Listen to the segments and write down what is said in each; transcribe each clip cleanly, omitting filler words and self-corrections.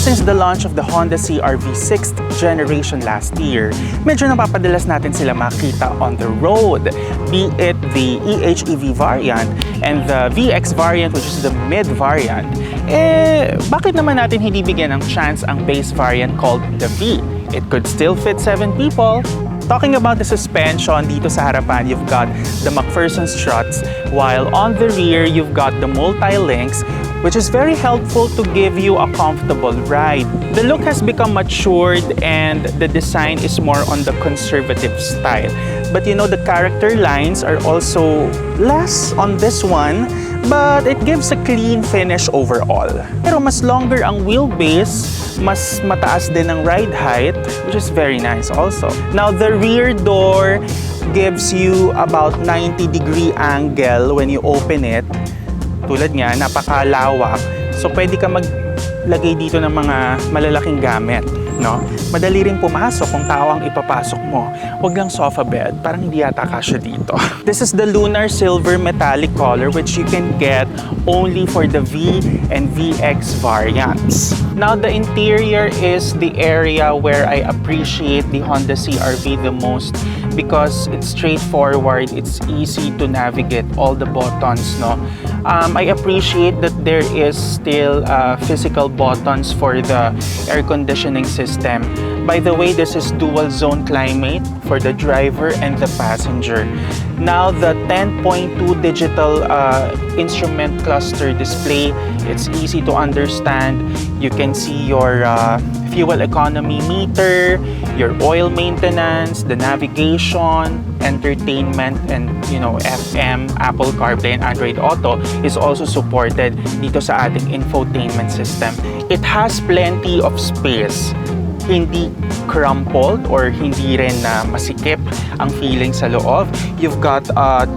since the launch of the Honda CR-V 6th generation last year, medyo napapadalas natin sila makita on the road, be it the EHEV variant and the VX variant, which is the mid variant. Bakit naman natin hindi bigyan ng chance ang base variant called the V? It could still fit 7 people. Talking about the suspension, dito sa harapan, you've got the McPherson struts, while on the rear, you've got the multi-links, which is very helpful to give you a comfortable ride. The look has become matured and the design is more on the conservative style. But you know, the character lines are also less on this one, but it gives a clean finish overall. Pero mas longer ang wheelbase, mas mataas din ang ride height, which is very nice also. Now, the rear door gives you about 90-degree angle when you open it. Tulad nga, napakalawak. So, pwede ka maglagay dito ng mga malalaking gamit, no? Madali rin pumasok kung tao ang ipapasok mo. Huwag lang sofa bed, parang hindi yata kasya dito. This is the lunar silver metallic color, which you can get only for the V and VX variants. Now, the interior is the area where I appreciate the Honda CR-V the most because it's straightforward, it's easy to navigate all the buttons, no? I appreciate that there is still physical buttons for the air conditioning system. By the way, this is dual zone climate for the driver and the passenger. Now, the 10.2 digital instrument cluster display, it's easy to understand. You can see your fuel economy meter, your oil maintenance, the navigation, entertainment, and FM, Apple CarPlay, and Android Auto is also supported dito sa ating infotainment system. It has plenty of space. Hindi crumpled or hindi rin masikip ang feeling sa loob. You've got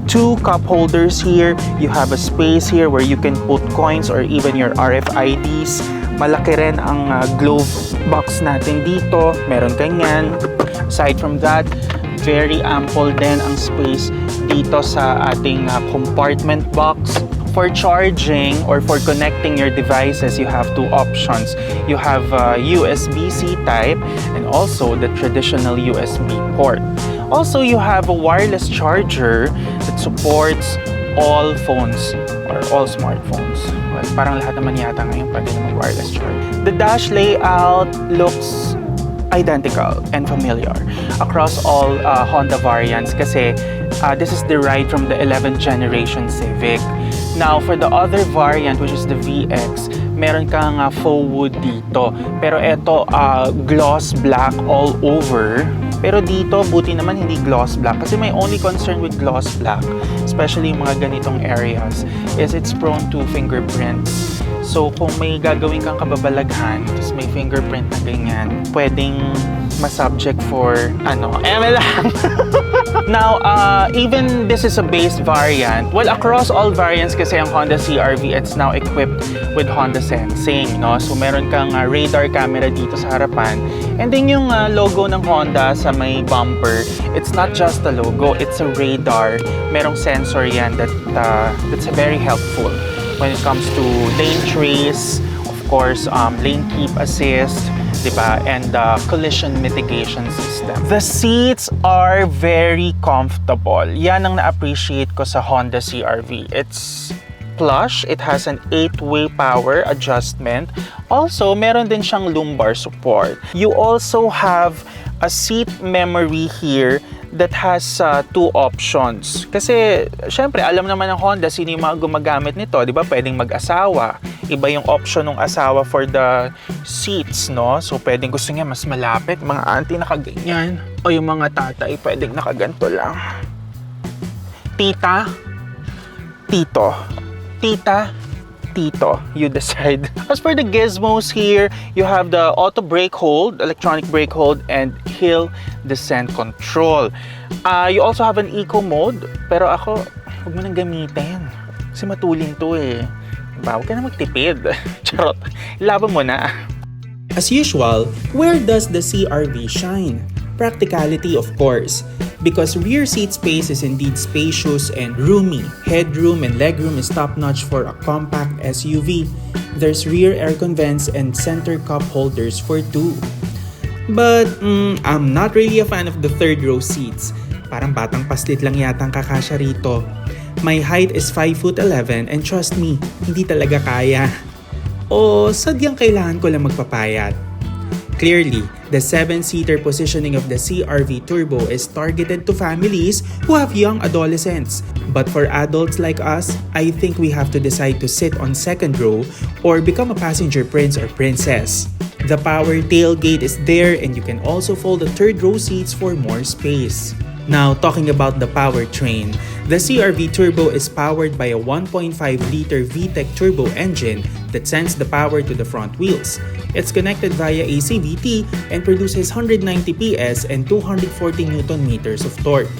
2 cup holders here. You have a space here where you can put coins or even your RFIDs. Malaki rin ang glove box natin dito. Meron ganyan. Aside from that, very ample din ang space dito sa ating compartment box. For charging or for connecting your devices, you have 2 options. You have USB-C type and also the traditional USB port. Also, you have a wireless charger that supports all phones or all smartphones. Well, parang lahat naman yata ngayon pwede na mag-wireless charge. The dash layout looks identical and familiar across all Honda variants kasi this is derived from the 11th generation Civic. Now, for the other variant, which is the VX, meron kang faux wood dito. Pero ito, gloss black all over. Pero dito, buti naman hindi gloss black. Kasi my only concern with gloss black, especially yung mga ganitong areas, is it's prone to fingerprints. So, kung may gagawin kang kababalaghan, tapos may fingerprint na ganyan, pwedeng ma-subject for, lang. Now, even this is a base variant. Well, across all variants kasi ang Honda CR-V, it's now equipped with Honda Sensing, no? So, meron kang radar camera dito sa harapan. And then yung logo ng Honda sa may bumper, it's not just a logo, it's a radar. Merong sensor yan that's very helpful when it comes to lane trace, of course, lane keep assist, diba? And collision mitigation system. The seats are very comfortable. Yan ang na-appreciate ko sa Honda CR-V. It's plush. It has an 8-way power adjustment. Also, meron din siyang lumbar support. You also have a seat memory here that has 2 options. Kasi, syempre, alam naman ng Honda sino yung mga gumagamit nito. Di ba? Pwedeng mag-asawa. Iba yung option ng asawa for the seats, no? So, pwedeng gusto niya mas malapit. Mga auntie nakaganyan. O yung mga tatay, pwedeng nakaganto lang. Tita, tito. Tita, tito, you decide. As for the gizmos here, you have the auto brake hold, electronic brake hold, and hill descent control. You also have an eco mode, pero ako, huwag mo nang gamitin. Kasi matulin to eh. Diba? Huwag ka na magtipid. Charot. Laban mo na. As usual, where does the CR-V shine? Practicality, of course. Because rear seat space is indeed spacious and roomy. Headroom and legroom is top-notch for a compact SUV. There's rear aircon vents and center cup holders for 2. But I'm not really a fan of the third row seats. Parang batang paslit lang yata ang kakasya rito. My height is 5'11" and trust me, hindi talaga kaya. O sadyang kailangan ko lang magpapayat. Clearly, the 7-seater positioning of the CR-V Turbo is targeted to families who have young adolescents. But for adults like us, I think we have to decide to sit on second row or become a passenger prince or princess. The power tailgate is there and you can also fold the third row seats for more space. Now, talking about the powertrain, the CR-V Turbo is powered by a 1.5-liter VTEC Turbo engine that sends the power to the front wheels. It's connected via AC/VT and produces 190 PS and 240 Nm of torque.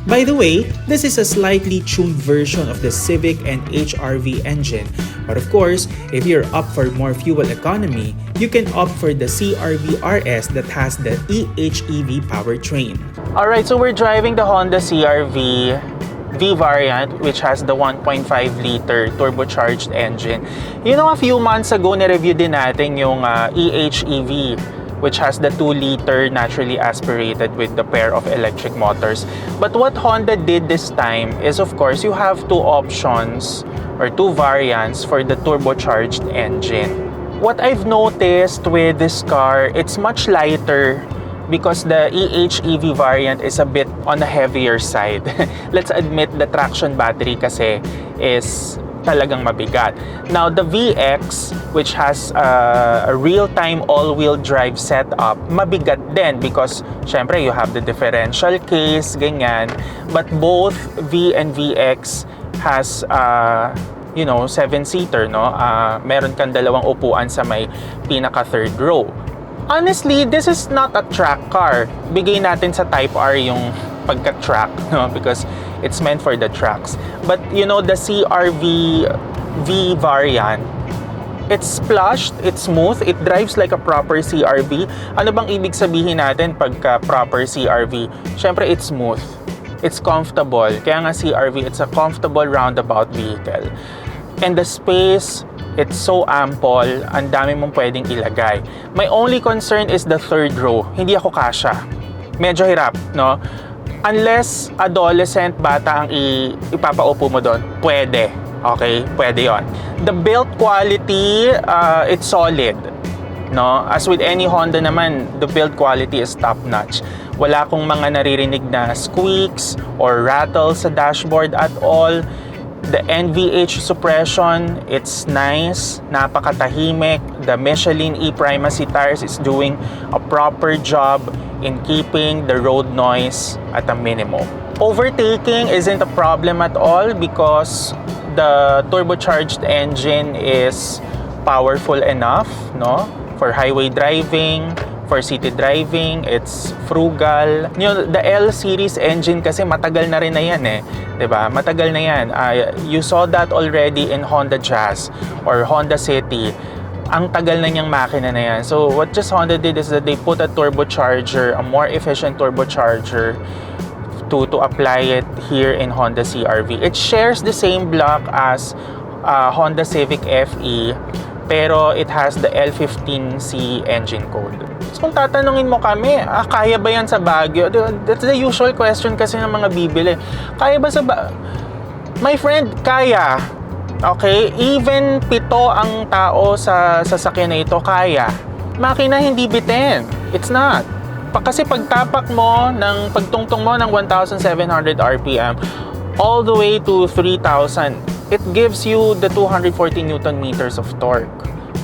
By the way, this is a slightly tuned version of the Civic and HR-V engine. But of course, if you're up for more fuel economy, you can opt for the CR-V RS that has the EHEV powertrain. Alright, so we're driving the Honda CR-V V variant, which has the 1.5-liter turbocharged engine. You know, a few months ago, na-review din natin yung EHEV, which has the 2-liter naturally aspirated with the pair of electric motors. But what Honda did this time is, of course, you have 2 options or 2 variants for the turbocharged engine. What I've noticed with this car, it's much lighter because the EHEV variant is a bit on the heavier side. Let's admit the traction battery kasi is talagang mabigat. Now, the VX, which has a real-time all-wheel drive setup, mabigat din because syempre you have the differential case, ganyan. But both V and VX has 7-seater, no? Meron kang dalawang upuan sa may pinaka third row. Honestly, this is not a track car. Bigay natin sa Type R yung pagka-track, no? Because it's meant for the tracks. But you know, the CR-V V variant, it's plushed, it's smooth, it drives like a proper CR-V. Ano bang ibig sabihin natin pagka proper CR-V? Syempre, it's smooth. It's comfortable. Kaya nga CR-V, it's a comfortable roundabout vehicle. And the space, it's so ample, ang dami mong pwedeng ilagay. My only concern is the third row. Hindi ako kasya. Medyo hirap, no? Unless adolescent bata ang ipapaupo mo doon, pwede. Okay? Pwede yon. The build quality, it's solid. No? As with any Honda naman, the build quality is top-notch. Wala akong mga naririnig na squeaks or rattles sa dashboard at all. The NVH suppression, it's nice, napakatahimik. The Michelin E-Primacy tires is doing a proper job in keeping the road noise at a minimum. Overtaking isn't a problem at all because the turbocharged engine is powerful enough, no? For highway driving, for city driving, it's frugal. You know, the L-series engine kasi matagal na rin na yan eh. 'Di ba? Matagal na yan. You saw that already in Honda Jazz or Honda City. Ang tagal na niyang makina na yan. So, what just Honda did is that they put a turbocharger, a more efficient turbocharger to apply it here in Honda CR-V. It shares the same block as Honda Civic FE, pero it has the L15C engine code. So kung tatanungin mo kami, kaya ba yan sa Baguio? That's the usual question kasi ng mga bibili. Kaya ba sa My friend, kaya. Okay? Even 7 ang tao sa sasakyan na ito, kaya. Makina hindi bitin. It's not. Kasi pagtapak mo, pagtungtong mo ng 1,700 RPM all the way to 3,000, it gives you the 240 Newton meters of torque.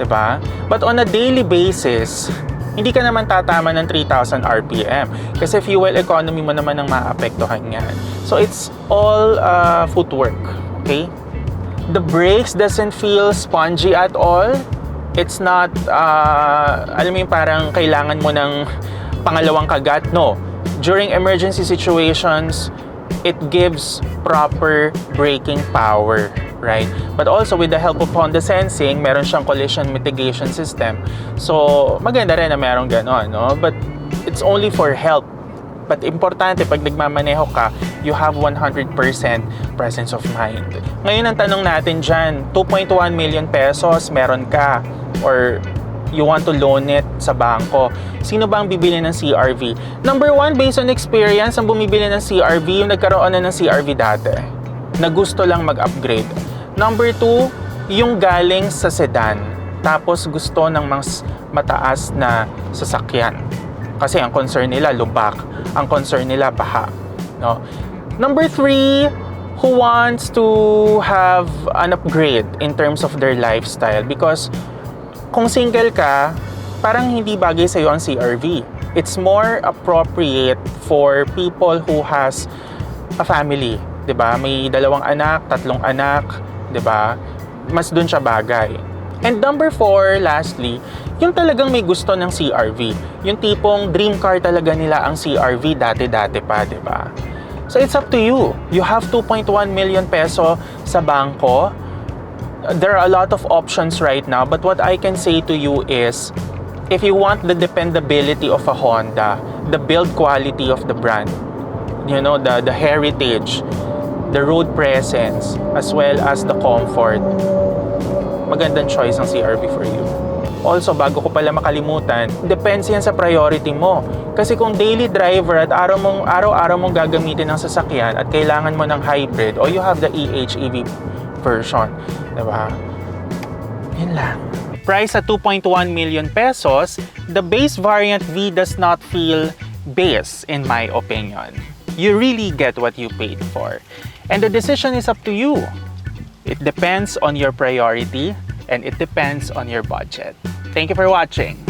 Diba? But on a daily basis, hindi ka naman tatama ng 3,000 RPM kasi fuel economy mo naman ang maapektuhan yan. So it's all footwork. Okay? The brakes doesn't feel spongy at all. It's not, alam mo yung parang kailangan mo ng pangalawang kagat. No. During emergency situations, it gives proper braking power, right? But also with the help of Honda Sensing, meron siyang collision mitigation system. So, maganda rin na merong gano'n, no? But it's only for help. But importante, pag nagmamaneho ka, you have 100% presence of mind. Ngayon ang tanong natin dyan, 2.1 million pesos meron ka or you want to loan it sa bangko. Sino ba ang bibili ng CR-V? Number one, based on experience, ang bumibili ng CR-V, yung nagkaroon na ng CR-V dati, na gusto lang mag-upgrade. Number two, yung galing sa sedan, tapos gusto ng mas mataas na sasakyan. Kasi ang concern nila, lubak. Ang concern nila, baha. No? Number three, who wants to have an upgrade in terms of their lifestyle. Because kung single ka, parang hindi bagay sa'yo ang CR-V. It's more appropriate for people who has a family. 'Di ba? May 2 anak, 3 anak, 'di ba? Mas dun siya bagay. And number 4, lastly, yung talagang may gusto ng CR-V. Yung tipong dream car talaga nila ang CR-V dati-dati pa, 'di ba? So it's up to you. You have 2.1 million peso sa bangko. There are a lot of options right now, but what I can say to you is, if you want the dependability of a Honda, the build quality of the brand, you know, the heritage, the road presence, as well as the comfort, magandang choice ng CR-V for you. Also, bago ko pala makalimutan, depends yan sa priority mo. Kasi kung daily driver at araw-araw mong gagamitin ng sasakyan at kailangan mo ng hybrid, or you have the EHEV version, diba? Yun lang. Price at 2.1 million pesos, the base variant V does not feel base in my opinion. You really get what you paid for. And the decision is up to you. It depends on your priority and it depends on your budget. Thank you for watching.